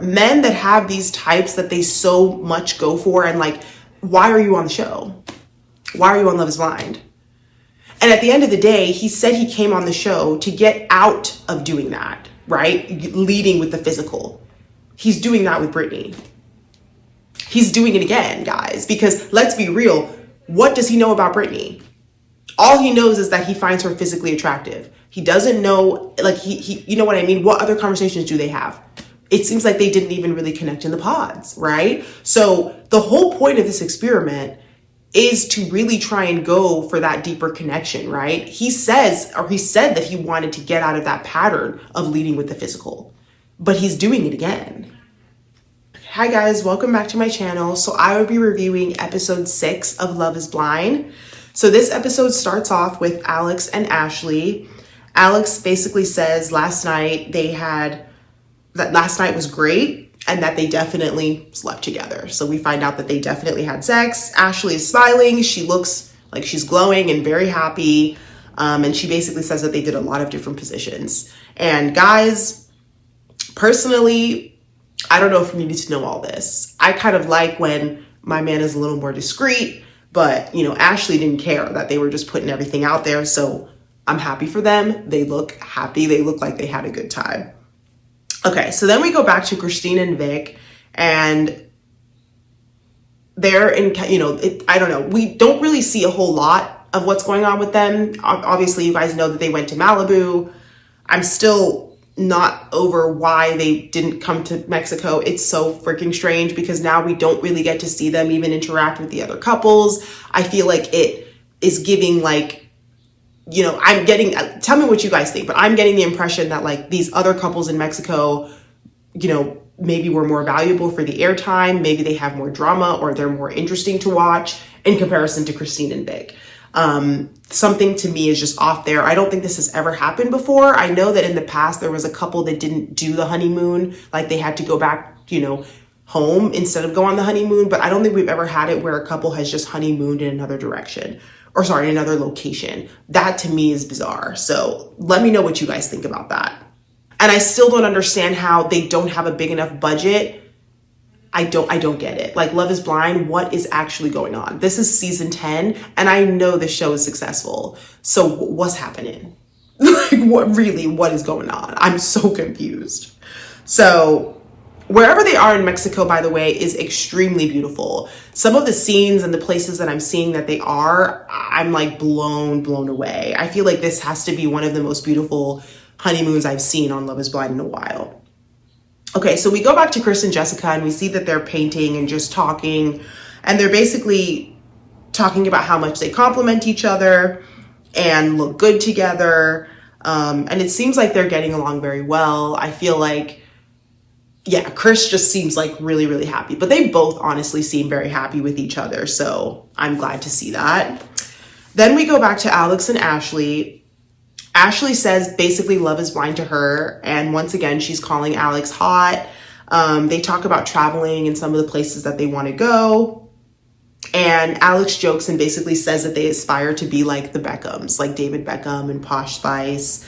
men that have these types that they so much go for, and like, why are you on the show? Why are you on Love is Blind? And at the end of the day, he said he came on the show to get out of doing that, right? Leading with the physical. He's doing that with Brittany. He's doing it again, guys, because let's be real. What does he know about Brittany? All he knows is that he finds her physically attractive. He doesn't know, like, you know what I mean? What other conversations do they have? It seems like they didn't even really connect in the pods, right? So the whole point of this experiment is to really try and go for that deeper connection, right? He said that he wanted to get out of that pattern of leading with the physical, but he's doing it again. Hi guys, welcome back to my channel. So I will be reviewing episode 6 of Love is Blind. So this episode starts off with Alex and Ashley. Alex basically says last night was great and that they definitely slept together. So we find out that they definitely had sex. Ashley is smiling. She looks like she's glowing and very happy. And she basically says that they did a lot of different positions. And guys, personally, I don't know if you need to know all this. I kind of like when my man is a little more discreet, but you know, Ashley didn't care that they were just putting everything out there. So I'm happy for them. They look happy. They look like they had a good time. Okay, so then we go back to Christine and Vic, and they're in, you know, I don't know. We don't really see a whole lot of what's going on with them. Obviously, you guys know that they went to Malibu. I'm still not over why they didn't come to Mexico. It's so freaking strange because now we don't really get to see them even interact with the other couples. I feel like it is giving like, you know, tell me what you guys think, but I'm getting the impression that like these other couples in Mexico, you know, maybe were more valuable for the airtime. Maybe they have more drama or they're more interesting to watch in comparison to Christine and Vic. Something to me is just off there. I don't think this has ever happened before. I know that in the past there was a couple that didn't do the honeymoon, like they had to go back, you know, home instead of go on the honeymoon, but I don't think we've ever had it where a couple has just honeymooned in another direction. Or sorry, another location. That to me is bizarre. So let me know what you guys think about that. And I still don't understand how they don't have a big enough budget. I don't get it. Like Love is Blind, what is actually going on? This is season 10 and I know the show is successful. So what's happening? Like what is going on? I'm so confused. So wherever they are in Mexico, by the way, is extremely beautiful. Some of the scenes and the places that I'm seeing that they are, I'm like blown away. I feel like this has to be one of the most beautiful honeymoons I've seen on Love is Blind in a while. Okay, so we go back to Chris and Jessica and we see that they're painting and just talking. And they're basically talking about how much they compliment each other and look good together. And it seems like they're getting along very well. I feel like, yeah, Chris just seems like really happy, but they both honestly seem very happy with each other. So I'm glad to see that. Then we go back to Alex and Ashley. Ashley says basically Love is Blind to her. And once again, she's calling Alex hot. They talk about traveling and some of the places that they want to go. And Alex jokes and basically says that they aspire to be like the Beckhams, like David Beckham and Posh Spice.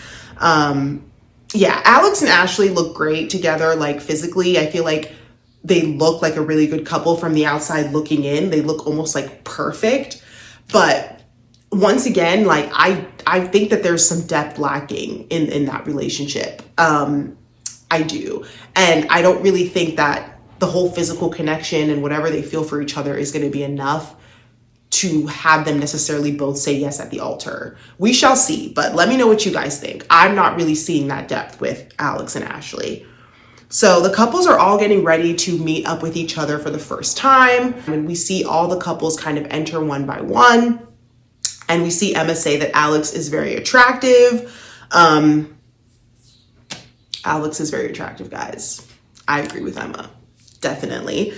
Yeah, Alex and Ashley look great together, like physically. I feel like they look like a really good couple from the outside looking in. They look almost like perfect. But once again, like I think that there's some depth lacking in that relationship. I do. And I don't really think that the whole physical connection and whatever they feel for each other is going to be enough to have them necessarily both say yes at the altar. We shall see, but let me know what you guys think. I'm not really seeing that depth with Alex and Ashley. So the couples are all getting ready to meet up with each other for the first time. And we see all the couples kind of enter one by one. And we see Emma say that Alex is very attractive. Alex is very attractive, guys. I agree with Emma, definitely.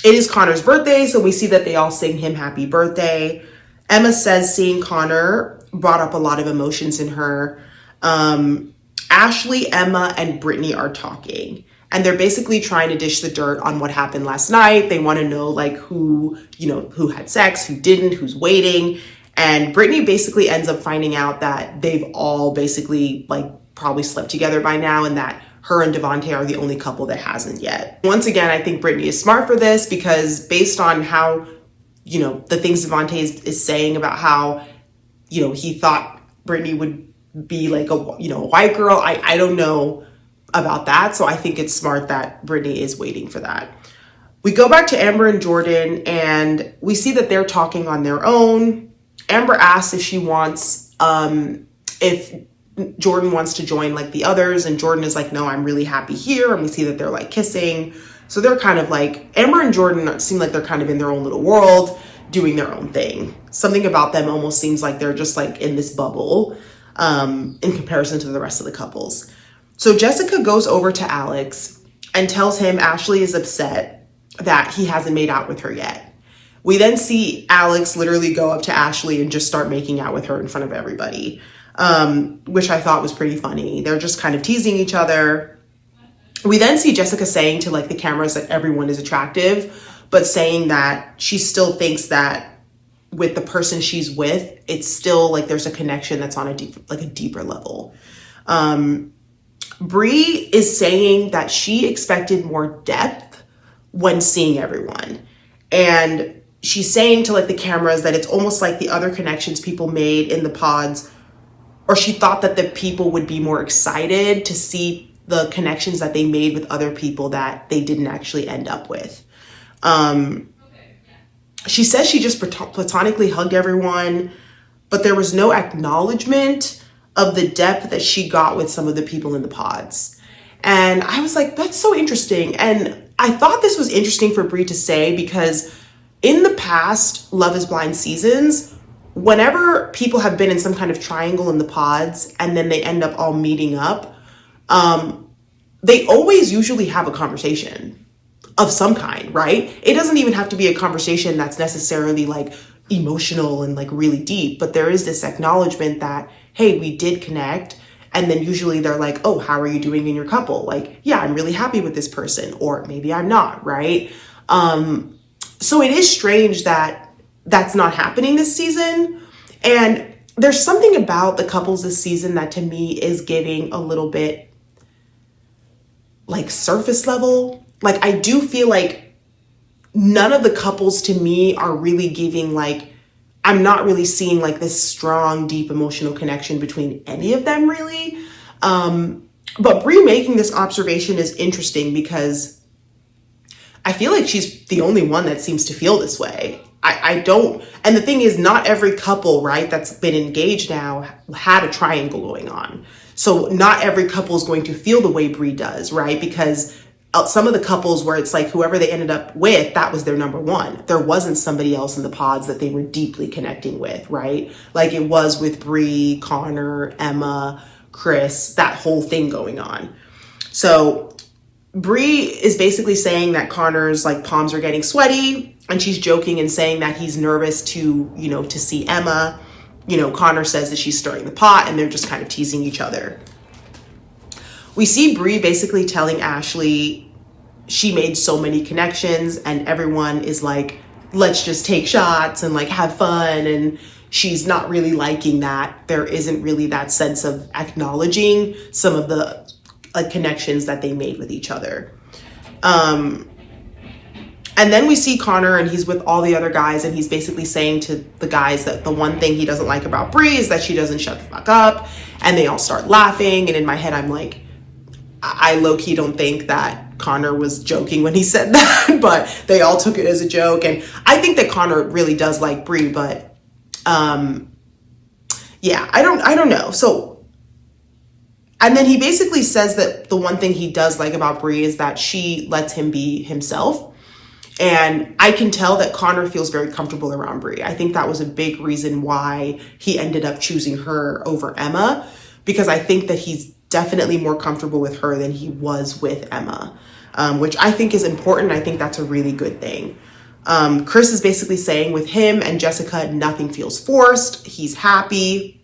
It is Connor's birthday, so we see that they all sing him happy birthday. Emma says seeing Connor brought up a lot of emotions in her. Ashley, Emma, and Brittany are talking. And they're basically trying to dish the dirt on what happened last night. They want to know like who had sex, who didn't, who's waiting. And Brittany basically ends up finding out that they've all basically like probably slept together by now and that her and Devontae are the only couple that hasn't yet. Once again, I think Brittany is smart for this because based on how, you know, the things Devontae is saying about how, you know, he thought Brittany would be like a, you know, a white girl. I don't know about that. So I think it's smart that Brittany is waiting for that. We go back to Amber and Jordan and we see that they're talking on their own. Amber asks if she wants, if Jordan wants to join like the others, and Jordan is like, no, I'm really happy here. And we see that they're like kissing. So they're kind of like, Amber and Jordan seem like they're kind of in their own little world, doing their own thing. Something about them almost seems like they're just like in this bubble in comparison to the rest of the couples. So Jessica goes over to Alex and tells him Ashley is upset that he hasn't made out with her yet. We then see Alex literally go up to Ashley and just start making out with her in front of everybody, which I thought was pretty funny. They're just kind of teasing each other. We then see Jessica saying to like the cameras that everyone is attractive, but saying that she still thinks that with the person she's with, it's still like there's a connection that's on a deeper level. Bree is saying that she expected more depth when seeing everyone. And she's saying to like the cameras that it's almost like the other connections people made in the pods, or she thought that the people would be more excited to see the connections that they made with other people that they didn't actually end up with. She says she just platonically hugged everyone, but there was no acknowledgement of the depth that she got with some of the people in the pods. And I was like, that's so interesting. And I thought this was interesting for Bree to say because in the past Love is Blind seasons, whenever people have been in some kind of triangle in the pods and then they end up all meeting up, they always usually have a conversation of some kind, right? It doesn't even have to be a conversation that's necessarily like emotional and like really deep, but there is this acknowledgement that, hey, we did connect. And then usually they're like, oh, how are you doing in your couple? Like, yeah, I'm really happy with this person, or maybe I'm not, right? So it is strange that that's not happening this season. And there's something about the couples this season that to me is giving a little bit like surface level. Like, I do feel like none of the couples to me are really giving like, I'm not really seeing like this strong, deep emotional connection between any of them really. But Bree making this observation is interesting because I feel like she's the only one that seems to feel this way. I don't, and the thing is not every couple, right, that's been engaged now had a triangle going on. So not every couple is going to feel the way Bree does, right? Because some of the couples where it's like whoever they ended up with, that was their number one. There wasn't somebody else in the pods that they were deeply connecting with, right? Like it was with Bree, Connor, Emma, Chris, that whole thing going on. So Bree is basically saying that Connor's like palms are getting sweaty, and she's joking and saying that he's nervous to, you know, to see Emma. You know, Connor says that she's stirring the pot and they're just kind of teasing each other. We see Bree basically telling Ashley she made so many connections and everyone is like, let's just take shots and like have fun. And she's not really liking that. There isn't really that sense of acknowledging some of the connections that they made with each other. And then we see Connor and he's with all the other guys and he's basically saying to the guys that the one thing he doesn't like about Bree is that she doesn't shut the fuck up, and they all start laughing. And in my head, I'm like, I low-key don't think that Connor was joking when he said that, but they all took it as a joke. And I think that Connor really does like Bree, but yeah, I don't know. So, and then he basically says that the one thing he does like about Bree is that she lets him be himself. And I can tell that Connor feels very comfortable around Bree. I think that was a big reason why he ended up choosing her over Emma, because I think that he's definitely more comfortable with her than he was with Emma, which I think is important. I think that's a really good thing. Chris is basically saying with him and Jessica, nothing feels forced. He's happy.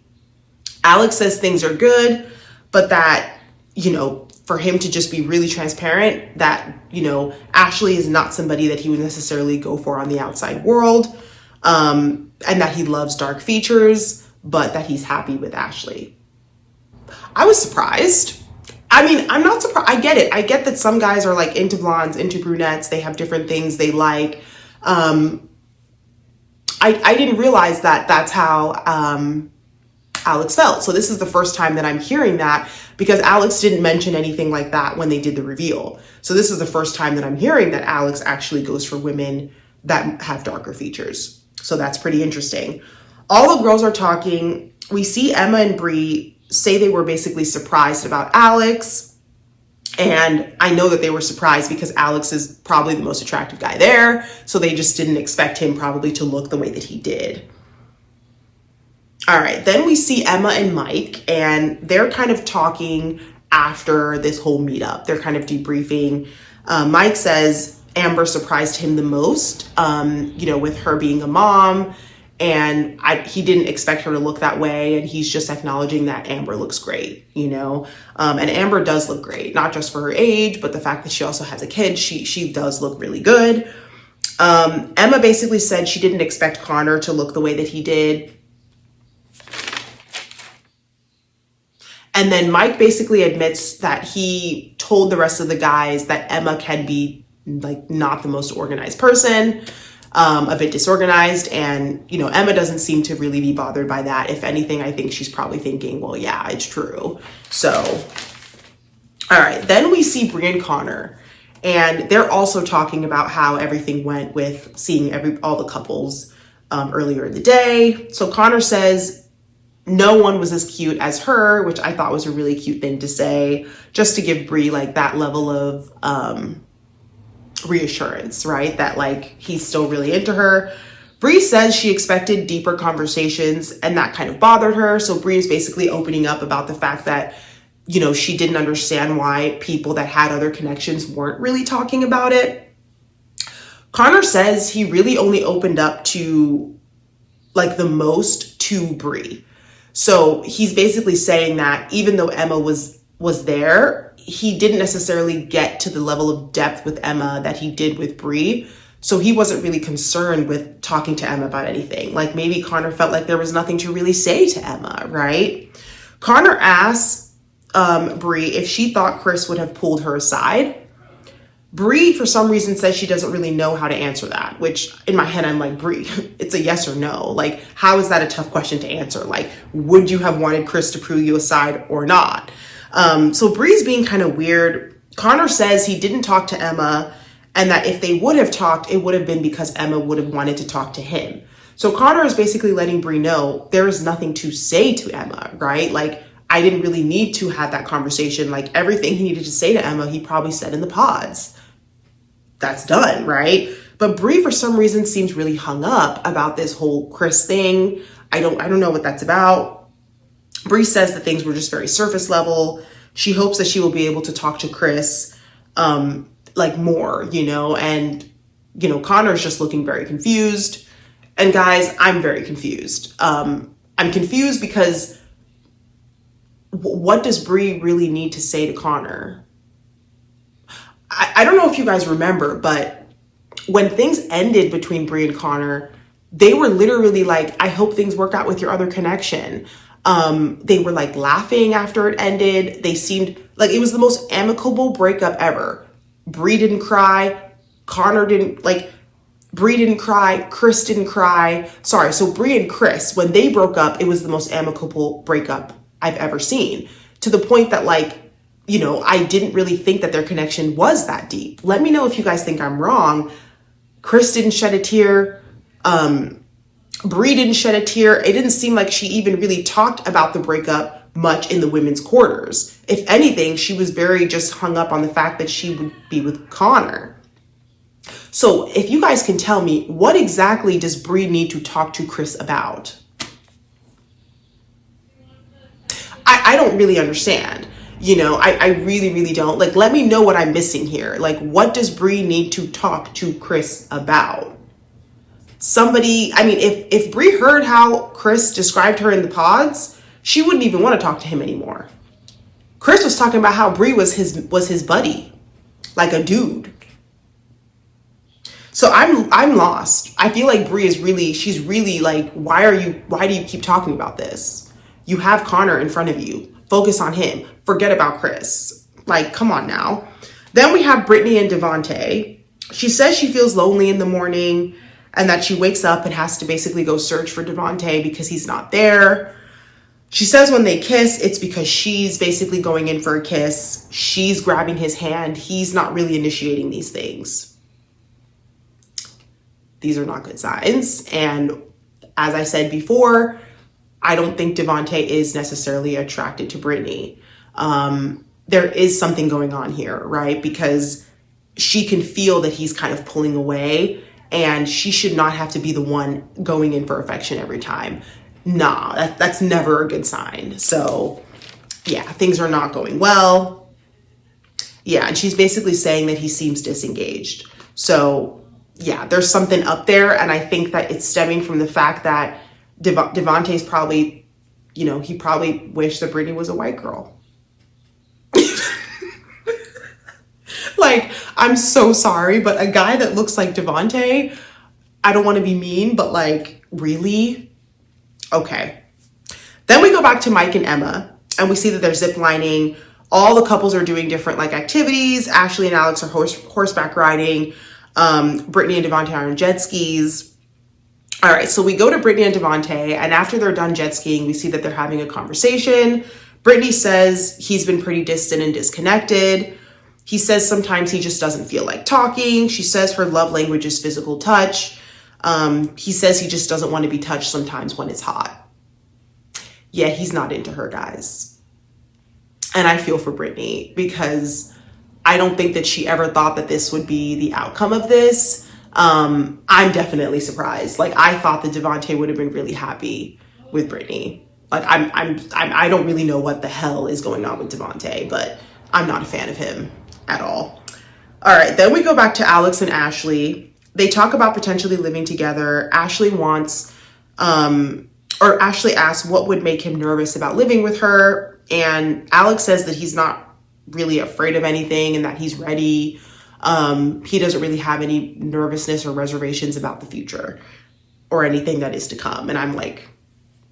Alex says things are good, but that, you know, for him to just be really transparent that, you know, Ashley is not somebody that he would necessarily go for on the outside world, and that he loves dark features, but that he's happy with Ashley. I was surprised. I mean, I'm not surprised. I get it. I get that some guys are like into blondes, into brunettes. They have different things they like. I didn't realize that that's how Alex felt. So this is the first time that I'm hearing that, because Alex didn't mention anything like that when they did the reveal. So this is the first time that I'm hearing that Alex actually goes for women that have darker features. So that's pretty interesting. All the girls are talking. We see Emma and Bri say they were basically surprised about Alex. And I know that they were surprised because Alex is probably the most attractive guy there. So they just didn't expect him probably to look the way that he did. All right, then we see Emma and Mike, and they're kind of talking after this whole meetup. They're kind of debriefing. Mike says Amber surprised him the most, with her being a mom. And he didn't expect her to look that way. And he's just acknowledging that Amber looks great, and Amber does look great, not just for her age, but the fact that she also has a kid. She does look really good. Emma basically said she didn't expect Connor to look the way that he did. And then Mike basically admits that he told the rest of the guys that Emma can be like not the most organized person, a bit disorganized. And, Emma doesn't seem to really be bothered by that. If anything, I think she's probably thinking, well, yeah, it's true. So, all right, then we see Bri and Connor, and they're also talking about how everything went with seeing all the couples earlier in the day. So Connor says no one was as cute as her, which I thought was a really cute thing to say, just to give Bri like that level of reassurance, right? That like he's still really into her. Bri says she expected deeper conversations, and that kind of bothered her. So Bri is basically opening up about the fact that, she didn't understand why people that had other connections weren't really talking about it. Connor says he really only opened up to like the most to Bri. So he's basically saying that even though Emma was there, he didn't necessarily get to the level of depth with Emma that he did with Bri. So he wasn't really concerned with talking to Emma about anything. Like maybe Connor felt like there was nothing to really say to Emma, right? Connor asks Bri if she thought Chris would have pulled her aside. Bri, for some reason, says she doesn't really know how to answer that, which in my head, I'm like, Bri, it's a yes or no. Like, how is that a tough question to answer? Like, would you have wanted Chris to pull you aside or not? So Bri's being kind of weird. Connor says he didn't talk to Emma, and that if they would have talked, it would have been because Emma would have wanted to talk to him. So Connor is basically letting Bri know there is nothing to say to Emma, right? Like, I didn't really need to have that conversation. Like, everything he needed to say to Emma, he probably said in the pods. That's done, right? But Bri, for some reason, seems really hung up about this whole Chris thing. I don't know what that's about. Bri says that things were just very surface level. She hopes that she will be able to talk to Chris more, and, Connor's just looking very confused. And guys, I'm very confused. I'm confused because what does Bri really need to say to Connor? I don't know if you guys remember, but when things ended between Bri and Connor, they were literally like, I hope things work out with your other connection. They were like laughing after it ended. They seemed like it was the most amicable breakup ever. Bri didn't cry. Connor didn't, Bri didn't cry. Chris didn't cry. Sorry. So Bri and Chris, when they broke up, it was the most amicable breakup I've ever seen, to the point that I didn't really think that their connection was that deep. Let me know if you guys think I'm wrong. Chris didn't shed a tear. Bri didn't shed a tear. It didn't seem like she even really talked about the breakup much in the women's quarters. If anything, she was very just hung up on the fact that she would be with Connor. So if you guys can tell me, what exactly does Bri need to talk to Chris about? I don't really understand. I really, really don't. Let me know what I'm missing here. What does Bri need to talk to Chris about? If Bri heard how Chris described her in the pods, she wouldn't even want to talk to him anymore. Chris was talking about how Bri was his buddy, like a dude. So I'm lost. I feel like Bri she's really why do you keep talking about this? You have Connor in front of you. Focus on him. Forget about Chris. Like, come on now. Then we have Brittany and Devontae. She says she feels lonely in the morning and that she wakes up and has to basically go search for Devontae because he's not there. She says when they kiss, it's because she's basically going in for a kiss. She's grabbing his hand. He's not really initiating these things. These are not good signs. And as I said before, I don't think Devontae is necessarily attracted to Brittany. There is something going on here, right? Because she can feel that he's kind of pulling away, and she should not have to be the one going in for affection every time. Nah, that's never a good sign. So yeah, things are not going well. Yeah, and she's basically saying that he seems disengaged. So yeah, there's something up there, and I think that it's stemming from the fact that Devontae's probably, he probably wished that Brittany was a white girl. Like, I'm so sorry, but a guy that looks like Devontae, I don't want to be mean, but like, really? Okay. Then we go back to Mike and Emma, and we see that they're ziplining. All the couples are doing different like activities. Ashley and Alex are horseback riding. Brittany and Devontae are on jet skis. All right, so we go to Brittany and Devontae, and after they're done jet skiing, we see that they're having a conversation. Brittany says he's been pretty distant and disconnected. He says sometimes he just doesn't feel like talking. She says her love language is physical touch. He says he just doesn't want to be touched sometimes when it's hot. Yeah, he's not into her, guys. And I feel for Brittany because I don't think that she ever thought that this would be the outcome of this. I'm definitely surprised. Like, I thought that Devontae would have been really happy with Brittany. Like, I don't really know what the hell is going on with Devontae, but I'm not a fan of him at all. All right, then we go back to Alex and Ashley. They talk about potentially living together. Ashley asks what would make him nervous about living with her. And Alex says that he's not really afraid of anything and that he's ready. He doesn't really have any nervousness or reservations about the future or anything that is to come. And I'm like,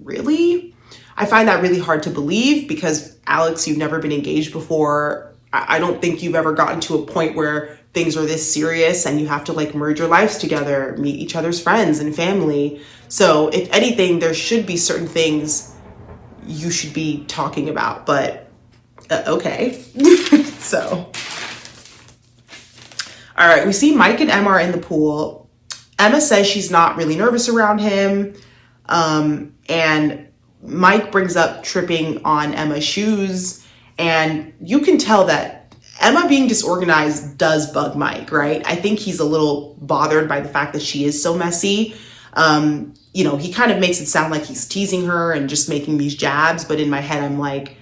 really? I find that really hard to believe because, Alex, you've never been engaged before. I don't think you've ever gotten to a point where things are this serious and you have to like merge your lives together, meet each other's friends and family. So if anything, there should be certain things you should be talking about, but okay. So, all right, we see Mike and Emma are in the pool. Emma says she's not really nervous around him. And Mike brings up tripping on Emma's shoes. And you can tell that Emma being disorganized does bug Mike, right? I think he's a little bothered by the fact that she is so messy. He kind of makes it sound like he's teasing her and just making these jabs. But in my head, I'm like,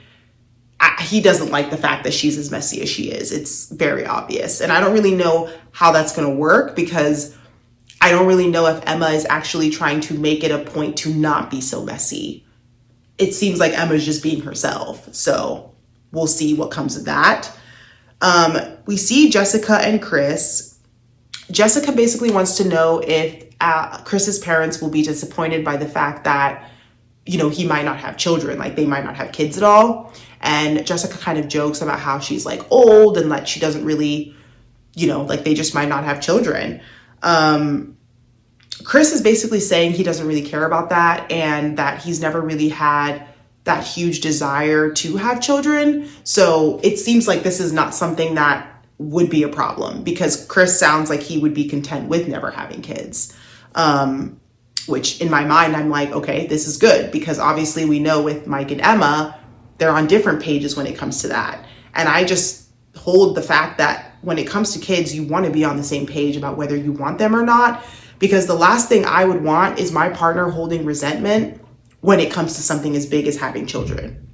he doesn't like the fact that she's as messy as she is. It's very obvious. And I don't really know how that's going to work because I don't really know if Emma is actually trying to make it a point to not be so messy. It seems like Emma's just being herself. So we'll see what comes of that. We see Jessica and Chris. Jessica basically wants to know if Chris's parents will be disappointed by the fact that, he might not have children, like they might not have kids at all. And Jessica kind of jokes about how she's like old and that she doesn't really, like they just might not have children. Chris is basically saying he doesn't really care about that and that he's never really had that huge desire to have children. So it seems like this is not something that would be a problem because Chris sounds like he would be content with never having kids. Which in my mind, I'm like, okay, this is good because obviously we know with Mike and Emma, they're on different pages when it comes to that. And I just hold the fact that when it comes to kids, you want to be on the same page about whether you want them or not, because the last thing I would want is my partner holding resentment when it comes to something as big as having children.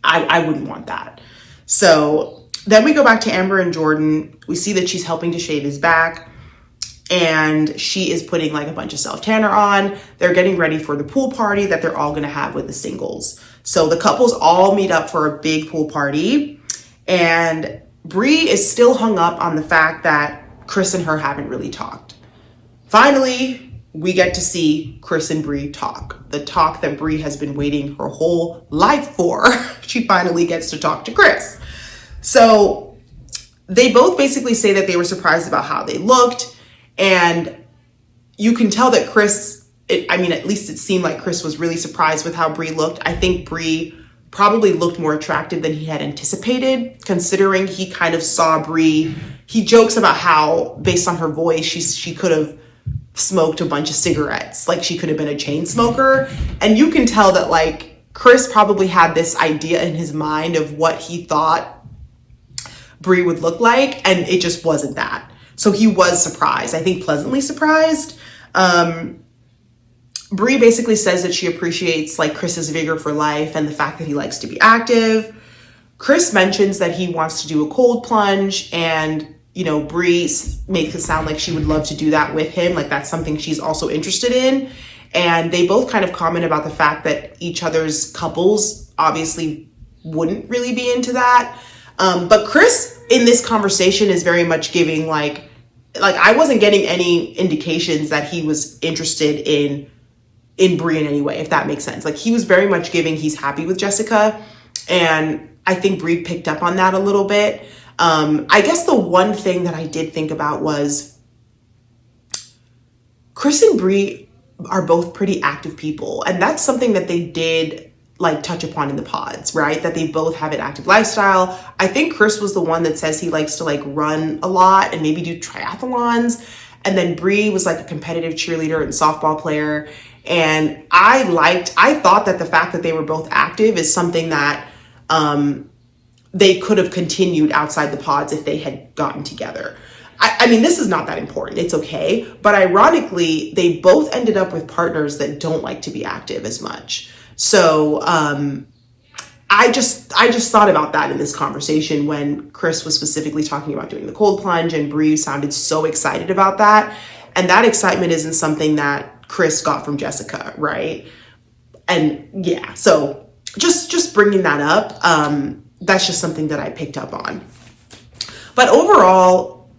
I wouldn't want that. So then we go back to Amber and Jordan. We see that she's helping to shave his back and she is putting like a bunch of self-tanner on. They're getting ready for the pool party that they're all going to have with the singles. So the couples all meet up for a big pool party and Bree is still hung up on the fact that Chris and her haven't really talked. Finally, we get to see Chris and Bree talk. The talk that Bree has been waiting her whole life for. She finally gets to talk to Chris. So they both basically say that they were surprised about how they looked. And you can tell that at least it seemed like Chris was really surprised with how Brie looked. I think Brie probably looked more attractive than he had anticipated, considering he kind of saw Brie. He jokes about how, based on her voice, she could have smoked a bunch of cigarettes. Like, she could have been a chain smoker. And you can tell that, like, Chris probably had this idea in his mind of what he thought Brie would look like, and it just wasn't that. So he was surprised, I think pleasantly surprised. Brie basically says that she appreciates like Chris's vigor for life and the fact that he likes to be active. Chris mentions that he wants to do a cold plunge, and Brie makes it sound like she would love to do that with him. Like, that's something she's also interested in. And they both kind of comment about the fact that each other's couples obviously wouldn't really be into that. But Chris in this conversation is very much giving like I wasn't getting any indications that he was interested in Brie in any way, if that makes sense. Like, he was very much giving he's happy with Jessica. And I think Brie picked up on that a little bit. I guess the one thing that I did think about was Chris and Brie are both pretty active people. And that's something that they did like touch upon in the pods, right? That they both have an active lifestyle. I think Chris was the one that says he likes to like run a lot and maybe do triathlons. And then Brie was like a competitive cheerleader and softball player. And I thought that the fact that they were both active is something that they could have continued outside the pods if they had gotten together. I mean, this is not that important. It's okay. But ironically, they both ended up with partners that don't like to be active as much. So I just thought about that in this conversation when Chris was specifically talking about doing the cold plunge, and Brie sounded so excited about that. And that excitement isn't something that Chris got from Jessica, right? And yeah, so just bringing that up, that's just something that I picked up on. But overall,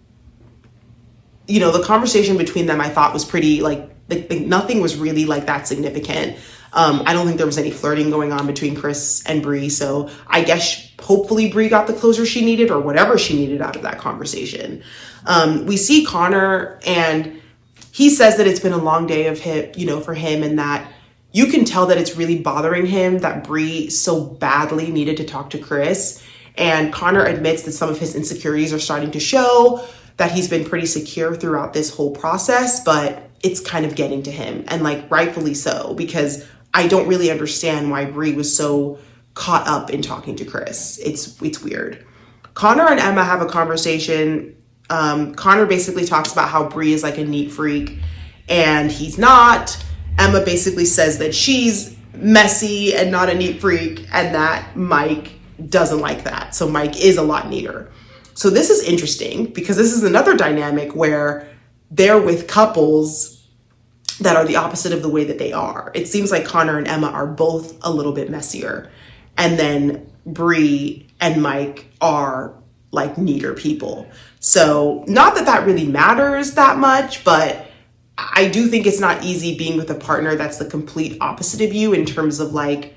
the conversation between them I thought was pretty like nothing was really like that significant. I don't think there was any flirting going on between Chris and Brie. So I guess hopefully Brie got the closure she needed or whatever she needed out of that conversation. We see Connor, and he says that it's been a long day of him, for him, and that you can tell that it's really bothering him that Brie so badly needed to talk to Chris. And Connor admits that some of his insecurities are starting to show, that he's been pretty secure throughout this whole process, but it's kind of getting to him, and like rightfully so, because I don't really understand why Brie was so caught up in talking to Chris. It's weird. Connor and Emma have a conversation. Connor basically talks about how Brie is like a neat freak, and he's not. Emma basically says that she's messy and not a neat freak, and that Mike doesn't like that. So Mike is a lot neater. So this is interesting because this is another dynamic where they're with couples that are the opposite of the way that they are. It seems like Connor and Emma are both a little bit messier. And then Brie and Mike are like neater people. So not that that really matters that much, but I do think it's not easy being with a partner that's the complete opposite of you in terms of like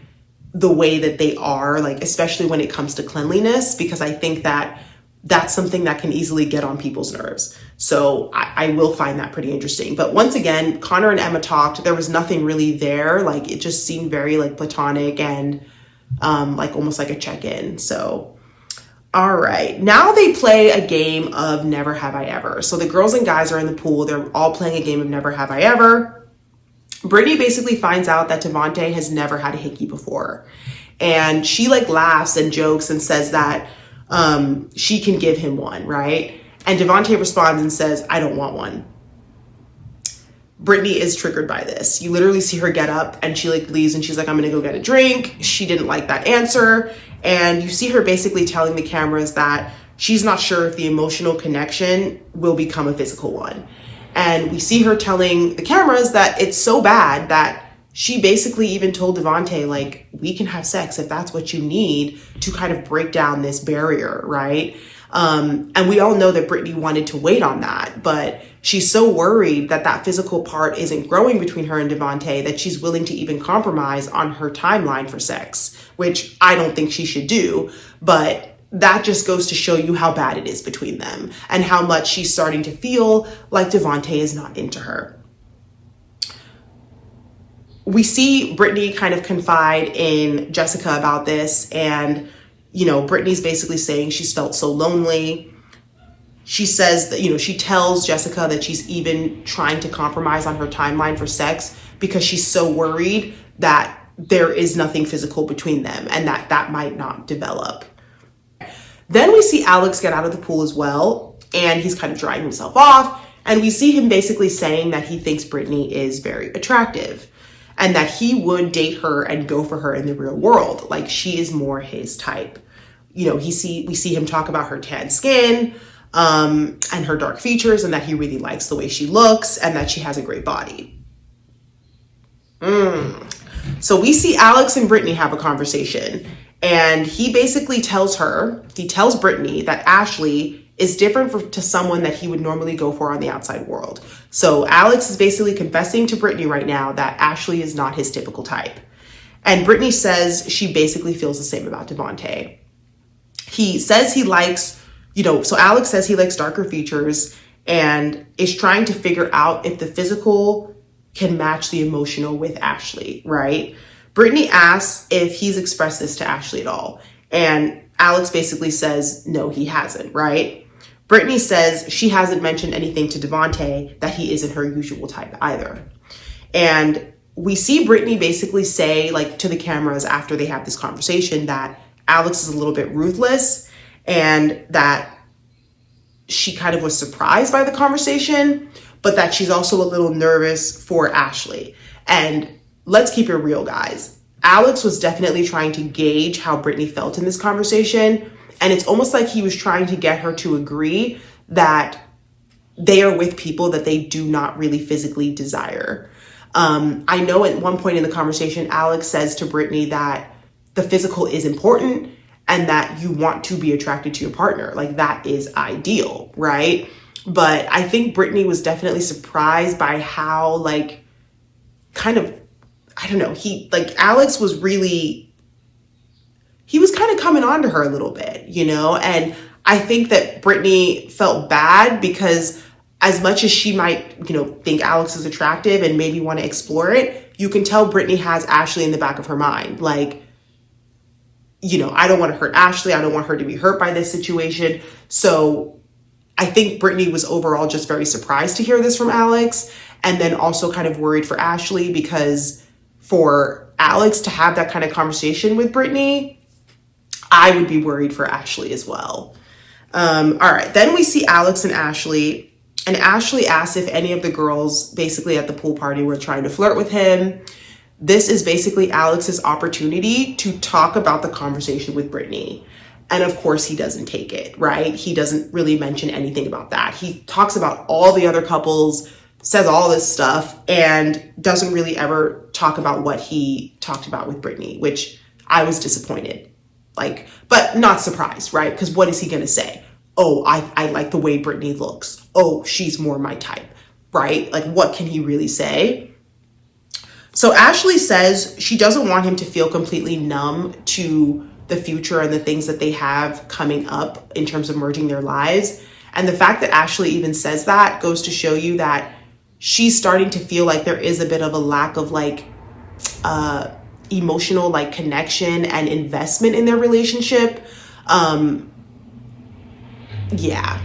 the way that they are, like especially when it comes to cleanliness, because I think that that's something that can easily get on people's nerves. So I will find that pretty interesting. But once again, Connor and Emma talked. There was nothing really there. Like, it just seemed very like platonic and like almost like a check-in. So, all right. Now they play a game of Never Have I Ever. So the girls and guys are in the pool. They're all playing a game of Never Have I Ever. Brittany basically finds out that Devontae has never had a hickey before. And she like laughs and jokes and says that she can give him one, right? And Devontae responds and says, I don't want one. Brittany is triggered by this. You literally see her get up and she like leaves and she's like, I'm gonna go get a drink. She didn't like that answer. And you see her basically telling the cameras that she's not sure if the emotional connection will become a physical one. And we see her telling the cameras that it's so bad that she basically even told Devontae, like, we can have sex if that's what you need to kind of break down this barrier, right? And we all know that Brittany wanted to wait on that, but she's so worried that that physical part isn't growing between her and Devontae that she's willing to even compromise on her timeline for sex, which I don't think she should do. But that just goes to show you how bad it is between them and how much she's starting to feel like Devontae is not into her. We see Brittany kind of confide in Jessica about this, and, you know, Brittany's basically saying she's felt so lonely. She says that, you know, she tells Jessica that she's even trying to compromise on her timeline for sex because she's so worried that there is nothing physical between them and that might not develop. Then we see Alex get out of the pool as well, and he's kind of drying himself off, and we see him basically saying that he thinks Brittany is very attractive and that he would date her and go for her in the real world. Like, she is more his type. You know, we see him talk about her tan skin and her dark features, and that he really likes the way she looks and that she has a great body. So we see Alex and Brittany have a conversation, and he basically tells Brittany that Ashley is different to someone that he would normally go for on the outside world. So Alex is basically confessing to Brittany right now that Ashley is not his typical type. And Brittany says she basically feels the same about Devontae. He says he likes, so Alex says he likes darker features and is trying to figure out if the physical can match the emotional with Ashley, right? Brittany asks if he's expressed this to Ashley at all. And Alex basically says, no, he hasn't, right? Brittany says she hasn't mentioned anything to Devontae that he isn't her usual type either. And we see Brittany basically say, like, to the cameras after they have this conversation, that Alex is a little bit ruthless and that she kind of was surprised by the conversation, but that she's also a little nervous for Ashley. And let's keep it real, guys. Alex was definitely trying to gauge how Brittany felt in this conversation. And it's almost like he was trying to get her to agree that they are with people that they do not really physically desire. I know at one point in the conversation, Alex says to Brittany that the physical is important and that you want to be attracted to your partner. Like, that is ideal, right? But I think Brittany was definitely surprised by how, like, kind of, I don't know, Alex was really, he was kind of coming on to her a little bit, and I think that Brittany felt bad because as much as she might, think Alex is attractive and maybe want to explore it, you can tell Brittany has Ashley in the back of her mind. Like, I don't want to hurt Ashley. I don't want her to be hurt by this situation. So I think Brittany was overall just very surprised to hear this from Alex, and then also kind of worried for Ashley, because for Alex to have that kind of conversation with Brittany, I would be worried for Ashley as well. All right, then we see Alex and Ashley, and Ashley asks if any of the girls basically at the pool party were trying to flirt with him. This is basically Alex's opportunity to talk about the conversation with Brittany. And of course, he doesn't take it, right? He doesn't really mention anything about that. He talks about all the other couples, says all this stuff, and doesn't really ever talk about what he talked about with Brittany, which I was disappointed. But not surprised, right? Because what is he going to say? Oh, I like the way Brittany looks. Oh, she's more my type, right? Like, what can he really say? So Ashley says she doesn't want him to feel completely numb to the future and the things that they have coming up in terms of merging their lives. And the fact that Ashley even says that goes to show you that she's starting to feel like there is a bit of a lack of emotional connection and investment in their relationship. Yeah.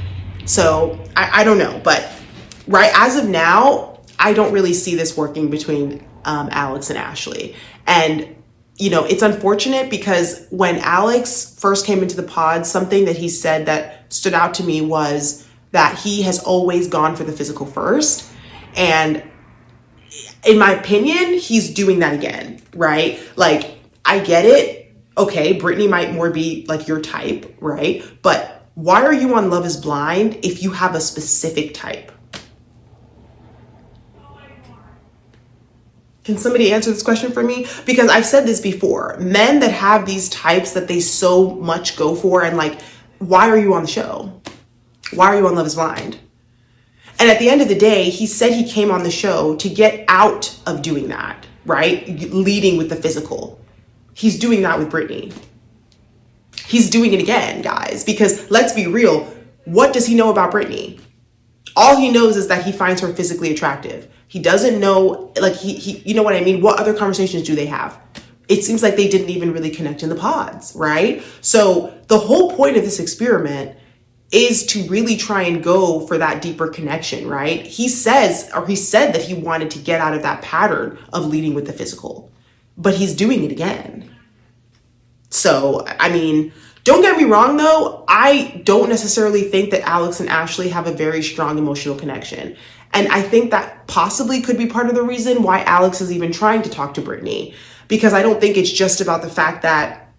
So I don't know, but right as of now, I don't really see this working between Alex and Ashley. And it's unfortunate because when Alex first came into the pod, something that he said that stood out to me was that he has always gone for the physical first. And in my opinion, he's doing that again, right? Like, I get it. Okay, Brittany might more be like your type, right? But why are you on Love is Blind if you have a specific type? Can somebody answer this question for me? Because I've said this before. Men that have these types that they so much go for, and why are you on the show? Why are you on Love is Blind? And at the end of the day, he said he came on the show to get out of doing that, right? Leading with the physical. He's doing that with Brittany. He's doing it again, guys, because let's be real. What does he know about Brittany? All he knows is that he finds her physically attractive. He doesn't know, like, you know what I mean? What other conversations do they have? It seems like they didn't even really connect in the pods, right? So the whole point of this experiment is to really try and go for that deeper connection, right? He said that he wanted to get out of that pattern of leading with the physical, but he's doing it again. So, I mean, don't get me wrong though, I don't necessarily think that Alex and Ashley have a very strong emotional connection. And I think that possibly could be part of the reason why Alex is even trying to talk to Brittany, because I don't think it's just about the fact that,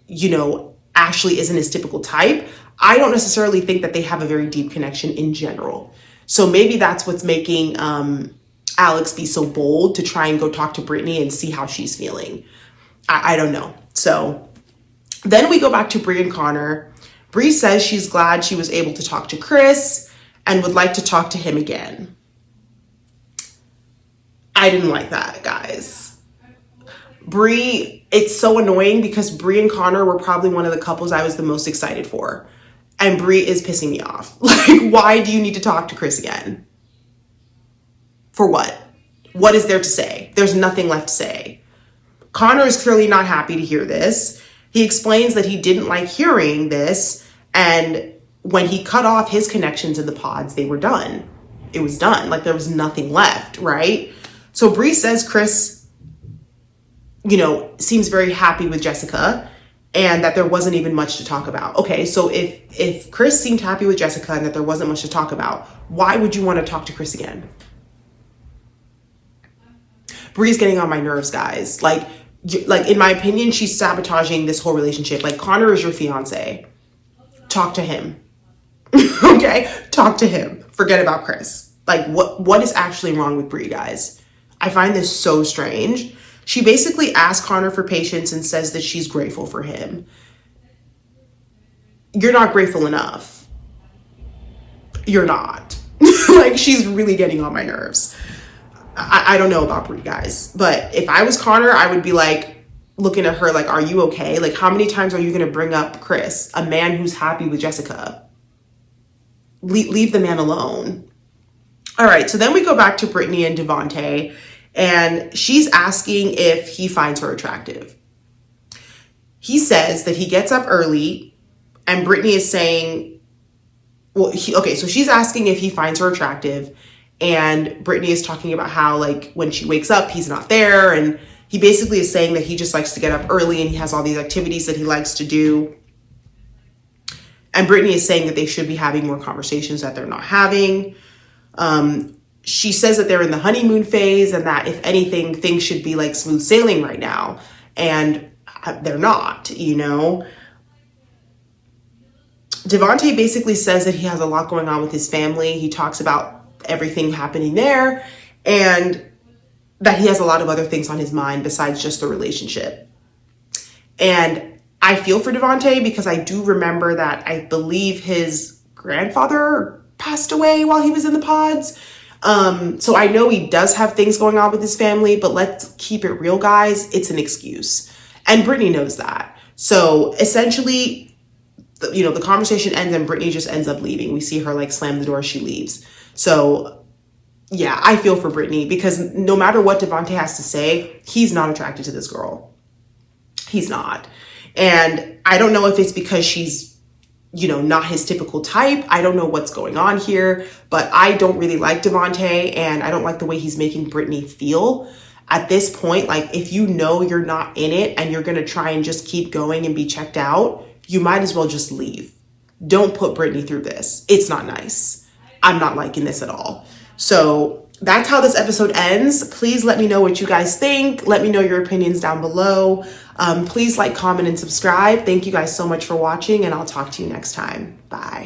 you know, Ashley isn't his typical type. I don't necessarily think that they have a very deep connection in general. So maybe that's what's making Alex be so bold to try and go talk to Brittany and see how she's feeling. I don't know. So then we go back to Bri and Connor. Bri says she's glad she was able to talk to Chris and would like to talk to him again. I didn't like that, guys. Bri, it's so annoying because Bri and Connor were probably one of the couples I was the most excited for. And Bri is pissing me off. Like, why do you need to talk to Chris again? For what? What is there to say? There's nothing left to say. Connor is clearly not happy to hear this. He explains that he didn't like hearing this. And when he cut off his connections in the pods, they were done. It was done. Like, there was nothing left, right? So Bri says Chris, you know, seems very happy with Jessica and that there wasn't even much to talk about. Okay, so if Chris seemed happy with Jessica and that there wasn't much to talk about, why would you want to talk to Chris again? Bri's getting on my nerves, guys. Like, in my opinion, she's sabotaging this whole relationship. Like, Connor is your fiance. Talk to him. Okay? Talk to him. Forget about Chris. Like, what is actually wrong with Bri, guys? I find this so strange. She basically asks Connor for patience and says that she's grateful for him. You're not grateful enough. You're not. Like, she's really getting on my nerves. I don't know about Bri, guys, but if I was Connor, I would be like looking at her like, are you okay? Like, how many times are you going to bring up Chris, a man who's happy with Jessica? Leave the man alone. All right, so then we go back to Brittany and Devontae, and she's asking if he finds her attractive. He says that he gets up early, and Brittany is saying, well, so she's asking if he finds her attractive, and Brittany is talking about how, like, when she wakes up, he's not there, and he basically is saying that he just likes to get up early, and he has all these activities that he likes to do. And Brittany is saying that they should be having more conversations that they're not having. She says that they're in the honeymoon phase and that if anything, things should be like smooth sailing right now. And they're not, you know. Devontae basically says that he has a lot going on with his family. He talks about everything happening there and that he has a lot of other things on his mind besides just the relationship. And I feel for Devontae because I do remember that I believe his grandfather passed away while he was in the pods. So I know he does have things going on with his family, but let's keep it real, guys. It's an excuse. And Brittany knows that. So essentially, you know, the conversation ends and Brittany just ends up leaving. We see her like slam the door as she leaves. So yeah, I feel for Brittany because no matter what Devontae has to say, he's not attracted to this girl. He's not. And I don't know if it's because she's, you know, not his typical type. I don't know what's going on here, but I don't really like Devontae and I don't like the way he's making Brittany feel. At this point, like, if you know you're not in it and you're going to try and just keep going and be checked out, you might as well just leave. Don't put Brittany through this. It's not nice. I'm not liking this at all. So that's how this episode ends. Please let me know what you guys think. Let me know your opinions down below. Please like, comment, and subscribe. Thank you guys so much for watching, and I'll talk to you next time. Bye.